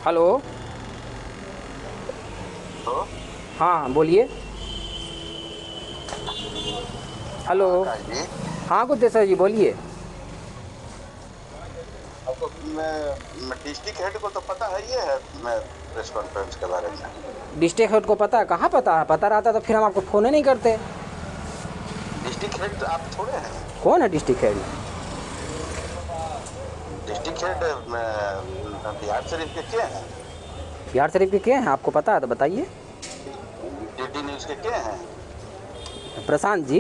Hello. तो हाँ बोलिए। हेलो। हाँ आकाश जी। हाँ गुप्तेश्वर जी बोलिए। आपको डिस्ट्रिक्ट हेड को तो पता है ये है प्रेस कॉन्फ्रेंस के बारे में। डिस्ट्रिक्ट हेड को पता है? कहाँ पता है? पता रहता तो फिर हम आपको फ़ोन ही नहीं करते। डिस्ट्रिक्ट हेड आप थोड़े हैं। कौन है district head? District head Bihar Sharif के हैं। बिहार शरीफ के क्या हैं? आपको पता है तो बताइए। डीडी न्यूज के हैं। प्रशांत जी।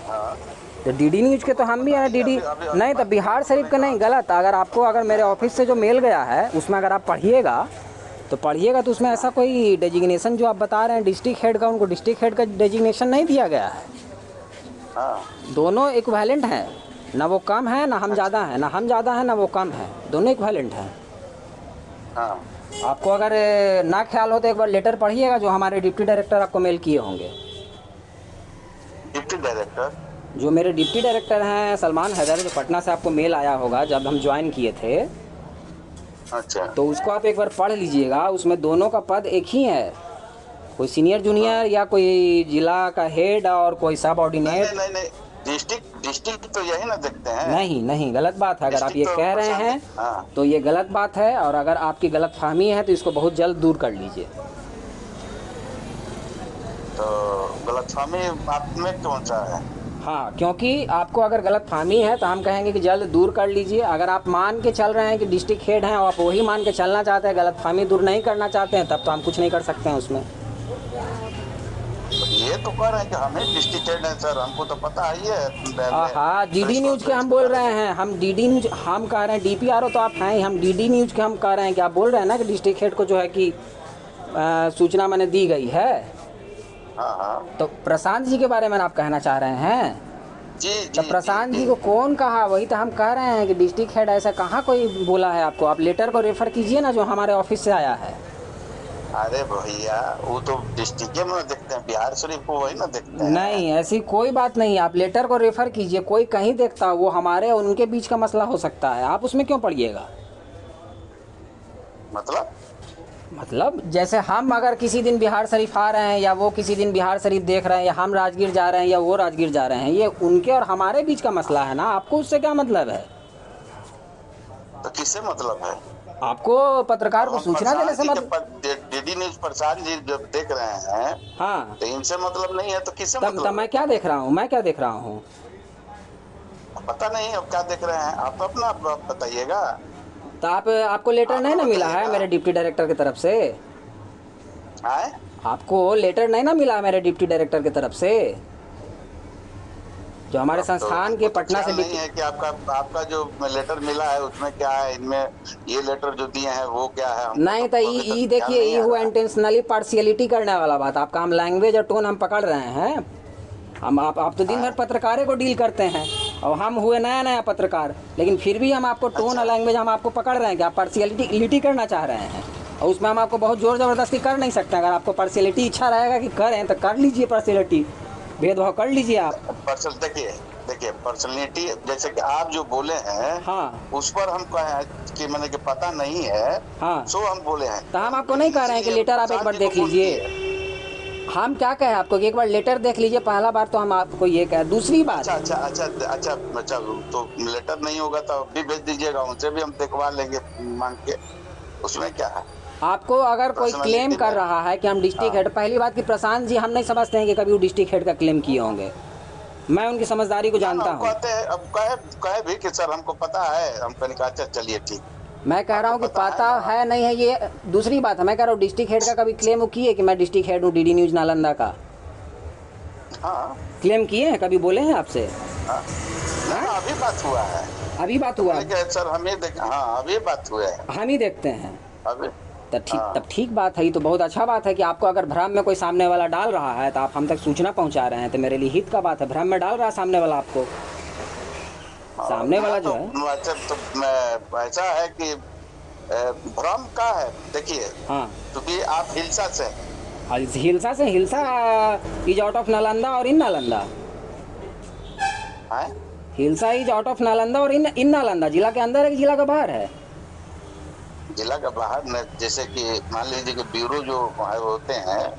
हाँ। तो डीडी न्यूज़ के तो हम भी पता हैं नहीं डीडी। अभी अभी अभी नहीं तो बात बिहार हमको शरीफ नहीं का कहा। नहीं, गलत। अगर आपको, अगर मेरे ऑफिस से जो मेल गया है उसमें अगर आप पढ़िएगा तो पढ़िएगा तो उसमें ऐसा हाँ कोई डेजिग्नेशन जो आप बता रहे हैं डिस्ट्रिक्ट हेड का, उनको डिस्ट्रिक्ट हेड का डेजिग्नेशन नहीं दिया गया है। हाँ। दोनों इक्विवेलेंट हैं। ना वो कम है ना हम अच्छा। ज़्यादा हैं, ना हम ज़्यादा हैं ना वो कम है। दोनों इक्विवेलेंट हैं। हाँ। आपको अगर ना ख्याल हो तो एक बार लेटर पढ़िएगा जो हमारे डिप्टी डायरेक्टर आपको मेल किए होंगे। Deputy director. जो मेरे डिप्टी डायरेक्टर हैं सलमान हैदर, जो पटना से आपको मेल आया होगा जब हम ज्वाइन किए थे, अच्छा। तो उसको आप एक बार पढ़ लीजिएगा। उसमें दोनों का पद एक ही है। कोई सीनियर हाँ। जूनियर या कोई जिला का हेड और कोई सब नहीं नहीं ऑर्डिनेट। नहीं नहीं। डिस्ट्रिक्ट डिस्ट्रिक्ट तो यही ना देखते हैं। नहीं नहीं, गलत बात है। अगर आप डिस्ट्रिक्ट ये तो कह रहे प्रशांत हैं हाँ। तो ये गलत बात है, और अगर आपकी गलत फहमी है तो इसको बहुत जल्द दूर कर लीजिए। तो गलतफहमी आप में कौन सा है। हाँ, क्योंकि आपको अगर गलत फहमी है तो हम कहेंगे कि जल्द दूर कर लीजिए। अगर आप मान के चल रहे हैं कि डिस्ट्रिक्ट हेड हैं और आप वही मान के चलना चाहते हैं, गलत फहमी दूर नहीं करना चाहते हैं, तब तो हम कुछ नहीं कर सकते हैं उसमें। ये तो कह रहे हैं कि हमें डिस्ट्रिक्ट हेड है सर, हमको तो पता है ये हाँ, डीडी प्रेस न्यूज़ के कॉन्फ्रेंस हम के बोल बारे रहे में। हैं। हम डीडी न्यूज़ हम कह रहे हैं, डीपीआरओ तो आप हैं ही, हम डीडी न्यूज़ के हम कह रहे हैं कि आप बोल रहे हैं ना कि डिस्ट्रिक्ट हेड को जो है कि सूचना मैंने दी गई है। हाँ हाँ। तो प्रशांत जी के बारे में आप कहना चाह रहे हैं। जी तो जी जी प्रशांत जी। जी को कौन कहा? वही तो हम कह रहे हैं कि डिस्ट्रिक्ट हेड ऐसा कहाँ कोई बोला है आपको। आप लेटर को रेफ़र कीजिए ना जो हमारे ऑफिस से आया है। अरे भैया वो तो डिस्ट्रिक्ट में देखते हैं, बिहार शरीफ को वही ना देखते हैं। नहीं, ऐसी कोई बात नहीं है। आप लेटर को रेफ़र कीजिए, कोई कहीं देखता हो, वो हमारे और उनके बीच का मसला हो सकता है। आप उसमें क्यों पड़िएगा? मतलब। मतलब जैसे हम अगर किसी दिन बिहार शरीफ आ रहे हैं या वो किसी दिन बिहार शरीफ देख रहे हैं, या हम राजगीर जा रहे हैं या वो राजगीर जा रहे हैं, ये उनके और हमारे बीच का मसला है ना। आपको उससे क्या मतलब है? तो किससे मतलब है। आपको पत्रकार अब को हम सूचना देने प्रशांत से जी के मतलब। डीडी न्यूज प्रशांत जी जब देख रहे हैं हाँ। तो इनसे मतलब नहीं है तो किससे तब मतलब मैं क्या है। देख रहा हूँ? मैं क्या देख रहा हूँ? पता नहीं अब क्या देख रहे हैं, आप अपना आप बताइएगा। तो आपको लेटर आप नहीं ना ना मिला है बताइएगा। मेरे डिप्टी डायरेक्टर की तरफ से? आए। आपको लेटर नहीं ना मिला मेरे डिप्टी डायरेक्टर की तरफ से, जो हमारे अब तो संस्थान के हमको तो पटना से ख्याल नहीं डिप्टी। है कि आपका आपका जो लेटर मिला है उसमें क्या है, इनमें ये लेटर जो दिए हैं वो क्या है, हमको नहीं तो तो अभी तक ई ख्याल देखिए, नहीं ई आ हुआ रहा है। इंटेंशनली पार्शियलिटी करने वाला बात। आपका हम लैंग्वेज और टोन हम पकड़ रहे हैं। हम आप तो दिन भर आए। पत्रकारों को डील करते हैं, और हम हुए नया नया पत्रकार, लेकिन फिर भी हम आपको टोन और अच्छा। लैंग्वेज हम आपको पकड़ रहे हैं कि आप पार्शियलिटी करना चाह रहे हैं। और उसमें हम आपको बहुत ज़ोर ज़बरदस्ती कर नहीं सकते। अगर आपको पार्शियलिटी इच्छा रहेगा कि करें तो कर लीजिए, पार्शियलिटी भेदभाव कर लीजिए आप। पर्सल देखिए, देखिए पर्सनैलिटी जैसे कि आप जो बोले हैं हाँ। उस पर हम कहे कि मैंने कि पता नहीं है, हाँ, सो हम बोले हैं, तो हम आपको नहीं कह रहे हैं कि इसलिए लेटर आप एक प्रशांत बार जी को देख फोन लीजिए। किए। हम क्या कहें आपको कि एक बार लेटर देख लीजिए, पहला बार तो हम आपको ये कहें। दूसरी बात, अच्छा अच्छा अच्छा अच्छा अच्छा। तो लेटर नहीं होगा तो अब भी भेज दीजिएगा, उनसे भी हम दिखवा लेंगे मांग के, उसमें क्या है। आपको अगर कोई क्लेम पर्सनालिटी कर में। रहा है कि हम डिस्ट्रिक्ट हाँ। हेड, पहली बात कि प्रशांत जी हम नहीं समझते हैं कि कभी वो डिस्ट्रिक्ट हेड का क्लेम किए होंगे। मैं उनकी समझदारी को ना ना जानता वो हूँ। कहते हैं, अब कहे कहे भी कि सर हमको पता है, हम कहने कहा अच्छा चलिए ठीक। मैं कह रहा आपको हूँ कि पता है पता ना। है नहीं है ये दूसरी बात है। मैं कह रहा हूँ डिस्ट्रिक्ट हेड का कभी क्लेम वो किए कि मैं डिस्ट्रिक्ट हेड हूँ डीडी न्यूज़ नालंदा का? हाँ क्लेम किए हैं? कभी बोले हैं आपसे? हाँ। ना हाँ, ना अभी बात हुआ है। अभी बात तो हुआ। मैंने कहा सर हम ये देख, हाँ अभी बात हुआ है। हम ही देखते हैं। अभी। तब हाँ ठीक बात है। ये तो बहुत अच्छा बात है कि आपको अगर भ्रम में कोई सामने वाला डाल रहा है तो आप हम तक सूचना पहुंचा रहे हैं, तो मेरे लिए हित का बात है। भ्रम में डाल रहा है सामने वाला आपको, हाँ। सामने ना वाला जो तो है। अच्छा तो ऐसा है कि भ्रम का है देखिए, हाँ। क्योंकि आप हिलसा से हैं। और हिलसा से, Hilsa is out of Nalanda और इन नालंदा। हैं? Hilsa is out of Nalanda और इन इन नालंदा, जिला के अंदर है कि जिला के बाहर है? जिला का बाहर न, जैसे कि मान लीजिए कि ब्यूरो जो होते हैं,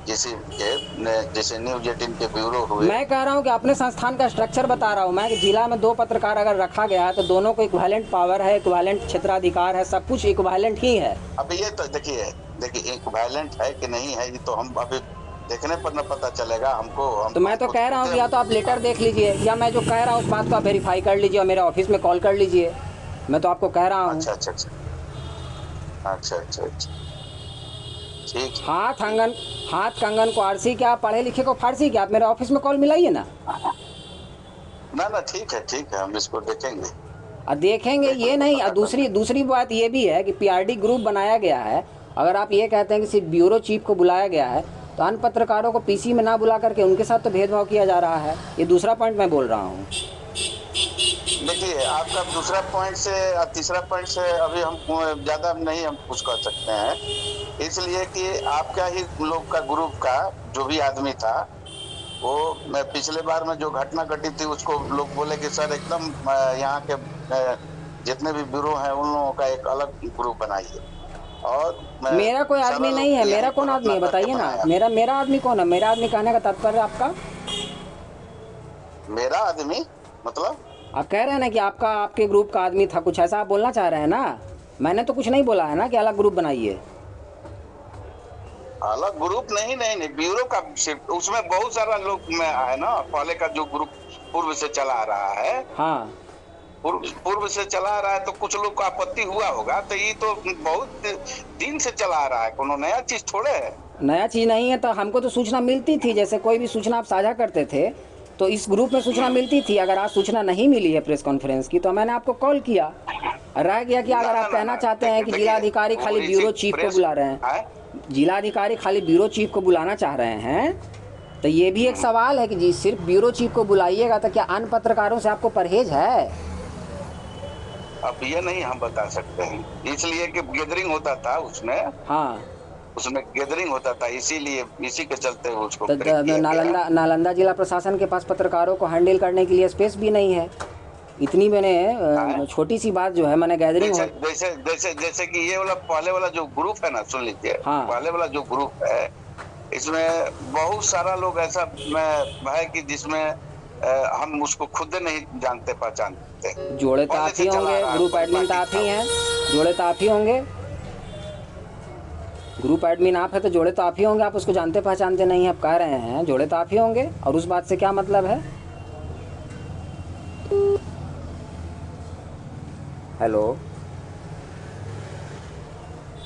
जैसे न्यूज 18 के ब्यूरो हुए। मैं कह रहा हूँ कि अपने संस्थान का स्ट्रक्चर बता रहा हूँ मैं कि जिला में 2 पत्रकार अगर रखा गया है तो दोनों को इक्विवेलेंट पावर है, इक्विवेलेंट क्षेत्राधिकार है, सब कुछ इक्विवेलेंट ही है। अब ये तो देखिए इक्विवेलेंट है कि नहीं है, ये तो हम अभी देखने पर न पता चलेगा हमको। तो मैं तो कह रहा हूँ कि या तो आप लेटर देख लीजिए, या मैं जो कह रहा हूँ उस बात को आप वेरीफाई कर लीजिए और मेरे ऑफिस में कॉल कर लीजिए। मैं तो आपको कह रहा हूँ। अच्छा अच्छा अच्छा अच्छा अच्छा अच्छा ठीक है। हाथ कंगन को आरसी, क्या आप पढ़े लिखे को फारसी, क्या आप मेरे ऑफिस में कॉल मिलाइए ना। ना ठीक है, हम इसको देखेंगे। और देखेंगे ये नहीं, और दूसरी बात ये भी है कि पीआरडी ग्रुप बनाया गया है। अगर आप ये कहते हैं कि सिर्फ ब्यूरो चीफ को बुलाया गया है तो अन्य पत्रकारों को पीसी में ना बुला करके उनके साथ तो भेदभाव किया जा रहा है। ये दूसरा पॉइंट मैं बोल रहा हूँ। देखिए आपका दूसरा पॉइंट से और तीसरा पॉइंट से अभी हम ज्यादा नहीं हम कुछ कर सकते हैं, इसलिए कि आपका ही लोग का ग्रुप का जो भी आदमी था, वो मैं पिछले बार में जो घटना घटी थी उसको लोग बोले कि सर एकदम यहाँ के जितने भी ब्यूरो हैं उन लोगों का एक अलग ग्रुप बनाइए। और मेरा कोई आदमी नहीं है। मेरा कौन आदमी है बताइए ना। मेरा आदमी कौन है? मेरा आदमी कहने का तात्पर्य आपका? मेरा आदमी मतलब आप कह रहे हैं ना कि आपके ग्रुप का आदमी था, कुछ ऐसा आप बोलना चाह रहे हैं ना। मैंने तो कुछ नहीं बोला है ना कि अलग ग्रुप बनाइए। अलग ग्रुप नहीं ब्यूरो का सिर्फ उसमें बहुत सारा लोग में है ना। पहले का जो ग्रुप पूर्व से चला आ रहा है, हाँ पूर्व से चला आ रहा है, तो कुछ लोग को आपत्ति हुआ होगा। तो ये तो बहुत दिन से चला आ रहा है, कोनो नया चीज थोड़े है। नया चीज़ नहीं है। तो हमको तो सूचना मिलती थी, जैसे कोई भी सूचना आप साझा करते थे तो इस ग्रुप में सूचना मिलती थी। अगर आज सूचना नहीं मिली है प्रेस कॉन्फ्रेंस की तो मैंने आपको कॉल किया। रह गया कि अगर आप कहना चाहते हैं कि जिलाधिकारी खाली ब्यूरो चीफ को बुला रहे हैं, जिलाधिकारी खाली ब्यूरो चीफ को बुलाना चाह रहे हैं, तो ये भी एक सवाल है कि जी सिर्फ ब्यूरो चीफ को बुलाइएगा तो क्या अन्य पत्रकारों से आपको परहेज है? अब ये नहीं हम बता सकते हैं, इसलिए कि गैदरिंग होता था उसमें। हाँ उसमें गैदरिंग होता था, इसीलिए इसी के चलते उसको तो नालंदा जिला प्रशासन के पास पत्रकारों को हैंडल करने के लिए स्पेस भी नहीं है। इतनी मैंने छोटी सी बात जो है मैंने गैदरिंग जैसे कि ये वाला पहले वाला जो ग्रुप है ना, सुन लीजिए। हाँ। पहले वाला जो ग्रुप है इसमें बहुत सारा लोग ऐसा है कि जिसमें हम उसको खुद नहीं जानते पहचानते। जोड़े तो आप ही होंगे, ग्रुप एडमिन तो आप ही हैं, जोड़े तो आप ही होंगे। ग्रुप एडमिन आप है तो जोड़े तो आप ही होंगे। आप उसको जानते पहचानते नहीं, आप कह रहे हैं जोड़े तो आप ही होंगे, और उस बात से क्या मतलब है? हेलो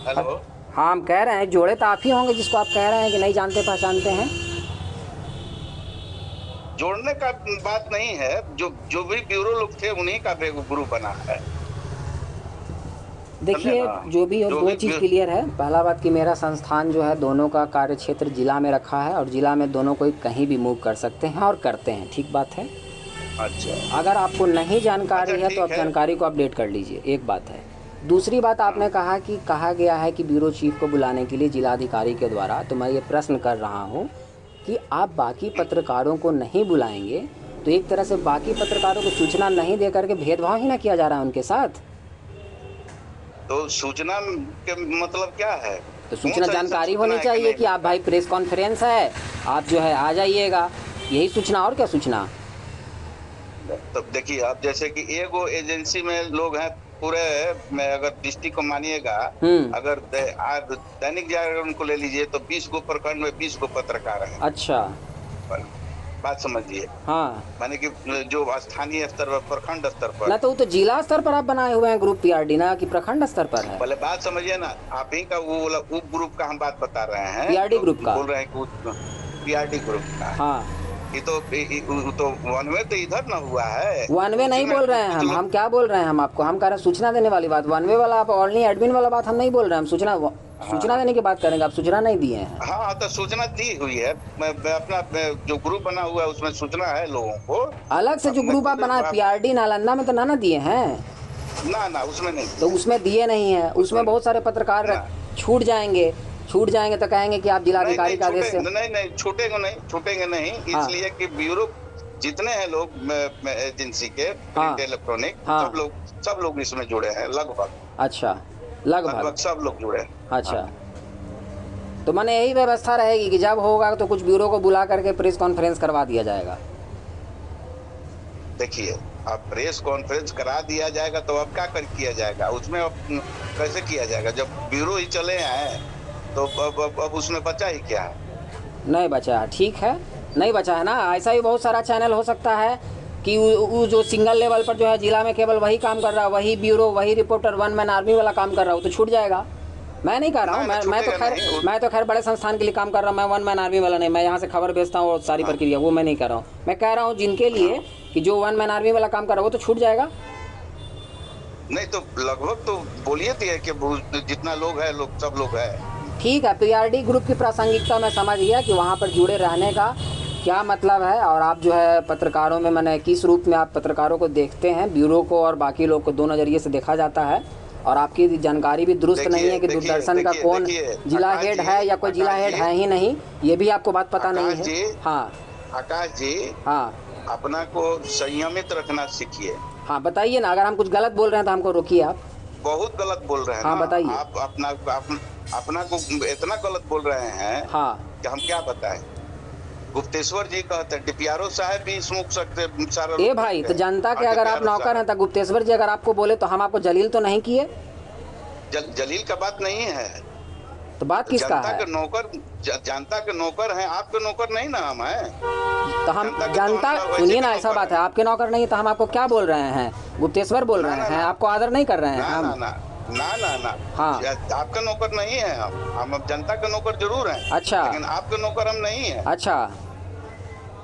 हेलो हाँ, हम कह रहे हैं जोड़े तो आप ही होंगे जिसको आप कह रहे हैं कि नहीं जानते पहचानते हैं। जोड़ने का बात नहीं है, जो भी ब्यूरो लोग थे उन्हीं का ग्रुप बना है। देखिए जो भी हो, दो चीज़ क्लियर है। पहला बात कि मेरा संस्थान जो है दोनों का कार्य क्षेत्र जिला में रखा है और जिला में दोनों को कहीं भी मूव कर सकते हैं और करते हैं, ठीक बात है। अच्छा, अगर आपको नहीं जानकारी है तो आप जानकारी को अपडेट कर लीजिए, एक बात है। दूसरी बात आपने कहा कि कहा गया है कि ब्यूरो चीफ को बुलाने के लिए जिलाधिकारी के द्वारा, तो मैं ये प्रश्न कर रहा हूँ कि आप बाकी पत्रकारों को नहीं बुलाएंगे तो एक तरह से बाकी पत्रकारों को सूचना नहीं दे करके भेदभाव ही ना किया जा रहा है उनके साथ। तो सूचना के मतलब क्या है? तो सूचना जानकारी होनी चाहिए कि आप भाई प्रेस कॉन्फ्रेंस है, आप जो है आ जाइएगा, यही सूचना, और क्या सूचना। तब देखिए आप जैसे कि एगो एजेंसी में लोग हैं पूरे में, अगर डिस्ट्रिक्ट को मानिएगा, अगर दैनिक जागरण को ले लीजिए तो 20 गो प्रखंड में 20 गो पत्रकार हैं। अच्छा, बात समझिए। हाँ, माने कि जो स्थानीय स्तर पर, प्रखंड स्तर पर ना, तो जिला स्तर पर आप बनाए हुए हैं ग्रुप पीआरडी, ना कि प्रखंड स्तर पर है? पहले बात समझिए ना, आप ही का वो उप ग्रुप का हम बात बता रहे हैं, पीआरडी ग्रुप का बोल रहे हैं कि पीआरडी ग्रुप का। हाँ, ये तो वन वे तो इधर ना हुआ है। वन वे नहीं बोल रहे हैं हम क्या बोल रहे हैं हम आपको, हम कह रहे हैं सूचना देने वाली बात। वन वे वाला आप ओनली एडमिन वाला बात हम नहीं बोल रहे हैं, हम सूचना देने की बात करेंगे। आप सूचना नहीं दिए हैं। हाँ, तो सूचना दी हुई है। मैं अपना जो ग्रुप बना हुआ है उसमें सूचना है लोगों को। अलग से जो ग्रुप आप बनाए पीआरडी नालंदा में तो ना दिए हैं ना, उसमें नहीं। तो उसमें दिए नहीं है। उसमें बहुत सारे पत्रकार छूट जाएंगे तो कहेंगे कि आप जिलाधिकारी का आदेश से नहीं छूटेंगे नहीं। इसलिए कि ब्यूरो जितने हैं लोग एजेंसी के, प्रिंट इलेक्ट्रॉनिक, सब लोग इसमें जुड़े हैं लगभग। अच्छा, लगभग सब लोग जुड़े हैं। अच्छा, तो मैंने यही व्यवस्था रहेगी कि जब होगा तो कुछ ब्यूरो को बुला करके प्रेस कॉन्फ्रेंस करवा दिया जाएगा। देखिए, अब प्रेस कॉन्फ्रेंस करा दिया जाएगा तो अब क्या किया जाएगा उसमें? अब कैसे किया जाएगा जब ब्यूरो ही चले हैं? तो अब उसमें बचा ही क्या है? नहीं बचा है, ठीक है, नहीं बचा है ना। ऐसा ही बहुत सारा चैनल हो सकता है कि वो जो सिंगल लेवल पर जो है जिला में केवल वही काम कर रहा है, वही ब्यूरो, वही रिपोर्टर, वन मैन आर्मी वाला काम कर रहा हो तो छूट जाएगा। मैं नहीं कह रहा हूँ, मैं तो खैर बड़े संस्थान के लिए काम कर रहा हूँ, मैं वन मैन आर्मी वाला नहीं, मैं यहाँ से खबर भेजता हूँ और सारी प्रक्रिया वो मैं नहीं कर रहा हूँ। मैं कह रहा हूँ जिनके लिए कि जो वन मैन आर्मी वाला काम कर रहा हो तो छूट जाएगा। नहीं तो लगभग तो बोलिए थी कि जितना लोग है लोग सब लोग है। ठीक है, पीआरडी ग्रुप की प्रासंगिकता मैं समझ गया कि वहाँ पर जुड़े रहने का क्या मतलब है, और आप जो है पत्रकारों में मैंने किस रूप में आप पत्रकारों को देखते हैं, ब्यूरो को और बाकी लोग को दो नज़रिए से देखा जाता है, और आपकी जानकारी भी दुरुस्त नहीं है कि दूरदर्शन का कौन जिला हेड है या कोई जिला हेड है ही नहीं, ये भी आपको बात पता नहीं है। हाँ आकाश जी, हाँ, अपना को संयमित रखना सीखिए। हाँ बताइए ना, अगर हम कुछ गलत बोल रहे हैं तो हमको रोकिए आप। बहुत गलत बोल रहे हैं। हाँ बताइए। आप अपना को इतना गलत बोल रहे हैं हाँ कि हम क्या बताएं। गुप्तेश्वर जी कहते हैं, डीपीआरओ साहब भी सूख सकते सारा। ए भाई, तो जनता के अगर आप नौकर हैं तो गुप्तेश्वर जी अगर आपको बोले तो हम आपको जलील तो नहीं किए? जलील का बात नहीं है, तो बात किसका है? जनता के नौकर हैं, आपके नौकर नहीं ना हम हैं। तो हम जनता, सुनिए ना, ऐसा बात है, आपके नौकर नहीं तो हम आपको क्या बोल रहे हैं? गुप्तेश्वर बोल रहे हैं, आपको आदर नहीं कर रहे हैं हम। ना हाँ, आपका नौकर नहीं है हम अब जनता के नौकर जरूर हैं। अच्छा, लेकिन आपके नौकर हम नहीं है। अच्छा,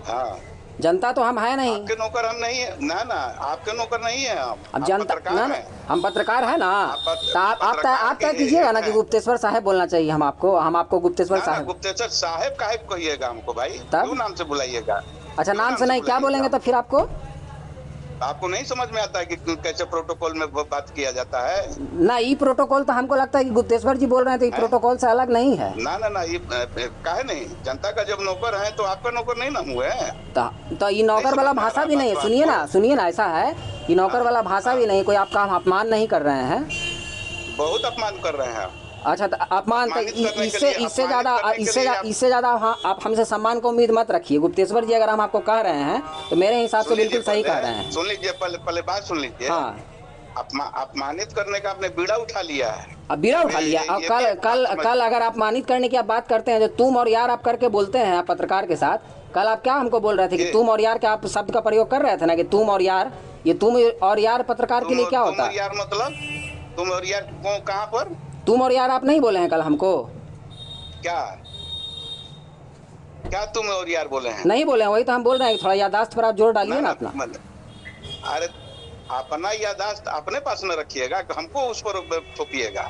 हाँ, जनता तो हम है नहीं, आपके नौकर हम नहीं है। ना आपके नौकर नहीं है हम। अब जनता ना, हम पत्रकार है ना। तो आप तय कीजिएगा ना कि गुप्तेश्वर साहब बोलना चाहिए हम आपको गुप्तेश्वर साहब। गुप्तेश्वर साहब काहे कहिएगा हमको भाई? क्यों नाम से बुलाइएगा? अच्छा, नाम से नहीं, क्या बोलेंगे तो फिर आपको नहीं समझ में आता है कि कैसे प्रोटोकॉल में बात किया जाता है? ना, ये प्रोटोकॉल तो हमको लगता है कि गुप्तेश्वर जी बोल रहे हैं तो ये प्रोटोकॉल से अलग नहीं है। ना ये काहे नहीं? जनता का जब नौकर है तो आपका नौकर नहीं ना हुए? तो ये नौकर वाला भाषा भी नहीं है। सुनिए ना, ऐसा है कि नौकर वाला भाषा भी नहीं, कोई आपका हम अपमान नहीं कर रहे हैं। बहुत अपमान कर रहे हैं। अच्छा, तो अपमान इससे ज़्यादा हाँ, आप हमसे सम्मान को उम्मीद मत रखिए। गुप्तेश्वर जी अगर हम आपको कह रहे हैं तो मेरे हिसाब से बिल्कुल सही कह रहे हैं। सुन लीजिए, पहले बात सुन लीजिए। हाँ, अपमानित करने का आपने बीड़ा उठा लिया है। अब बीड़ा उठा लिया। अब कल अगर अपमानित करने की आप बात करते हैं जो तुम और यार आप करके बोलते हैं आप पत्रकार के साथ, कल आप क्या हमको बोल रहे थे कि तुम और यार के आप शब्द का प्रयोग कर रहे थे ना कि तुम और यार, ये तुम और यार पत्रकार के लिए क्या होता है? यार मतलब तुम और यार कहाँ पर? तुम और यार आप नहीं बोले हैं कल हमको? क्या तुम और यार बोले हैं? नहीं बोले हैं, वही तो हम बोल रहे हैं। थोड़ा याददाश्त पर आप जोर डालिए ना अपना। अरे अपना याददाश्त अपने पास में रखिएगा, हमको उस पर थोपिएगा।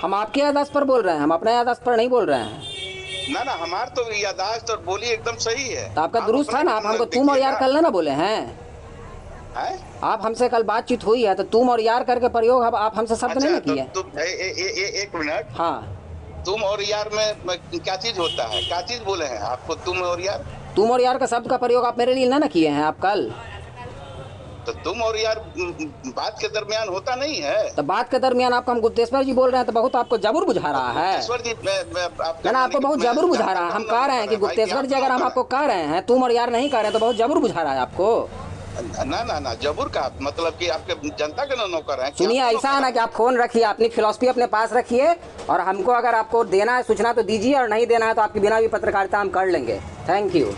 हम आपके याददाश्त पर बोल रहे हैं, हम अपने याददाश्त पर नहीं बोल रहे हैं। ना हमार तो याददाश्त और बोली एकदम सही है। तो आपका दुरुस्त था ना, आप हमको तुम और यार कल ना बोले हैं। आप हमसे कल बातचीत हुई है तो तुम और यार करके प्रयोग आप हमसे शब्द नहीं किए। एक मिनट। हाँ, तुम और यार में क्या चीज होता है? क्या चीज बोले हैं आपको? तुम और यार का शब्द का प्रयोग आप मेरे लिए ना किए हैं आप कल। तो तुम और यार बात के दरमियान होता नहीं है। तो बात के दरमियान आपको हम गुप्तेश्वर जी बोल रहे हैं तो बहुत आपको जबूर बुझा रहा है। गुप्तेश्वर जी ना आपको बहुत जबूर बुझा रहा है। हम कह रहे हैं कि गुप्तेश्वर जी अगर हम आपको कह रहे हैं तुम और यार नहीं कह रहे तो बहुत जबूर बुझा रहा है आपको। ना जबूर का मतलब कि आपके जनता के नौकर हैं। सुनिए, ऐसा है ना कि आप फोन रखिए, अपनी फिलॉसफी अपने पास रखिए, और हमको अगर आपको देना है सूचना तो दीजिए, और नहीं देना है तो आपकी बिना भी पत्रकारिता हम कर लेंगे। Thank you.